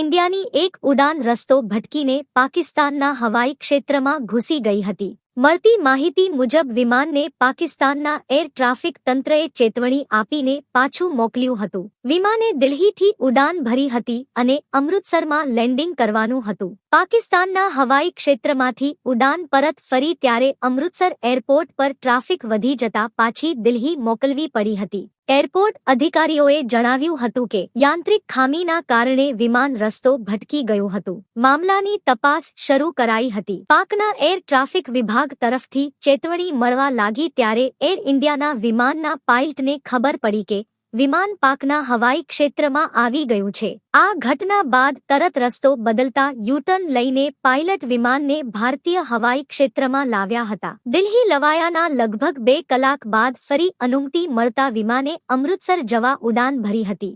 ઇન્ડિયાની એક ઉડાન રસ્તો ભટકીને પાકિસ્તાનના હવાઈ ક્ષેત્રમાં ઘૂસી ગઈ હતી। મળતી માહિતી મુજબ વિમાનને પાકિસ્તાનના એર ટ્રાફિક તંત્રએ ચેતવણી આપીને પાછું મોકલ્યું હતું। વિમાને દિલ્હીથી ઉડાન ભરી હતી અને અમૃતસરમાં લેન્ડિંગ કરવાનું હતું। પાકિસ્તાનના હવાઈ ક્ષેત્રમાંથી ઉડાન પરત ફરી ત્યારે અમૃતસર એરપોર્ટ પર ટ્રાફિક વધી જતા પાછી દિલ્હી મોકલવી પડી હતી। એરપોર્ટ અધિકારીઓએ જણાવ્યું હતું કે યાંત્રિક ખામીના કારણે વિમાન રસ્તો ભટકી ગયું હતું। મામલાની તપાસ શરૂ કરાઈ હતી। પાકના એર ટ્રાફિક વિભાગ તરફથી ચેતવણી મળવા લાગી ત્યારે એર ઇન્ડિયાના વિમાનના પાયલટને ખબર પડી કે વિમાન પાકના હવાઈ ક્ષેત્રમાં આવી ગયું છે। આ ઘટના બાદ તરત રસ્તો બદલતા યુટર્ન લઈને પાયલટ વિમાનને ભારતીય હવાઈ ક્ષેત્રમાં લાવ્યા હતા। દિલ્હી લવાયાના લગભગ 2 કલાક બાદ ફરી અનુમતિ મળતા વિમાને અમૃતસર જવા ઉડાન ભરી હતી।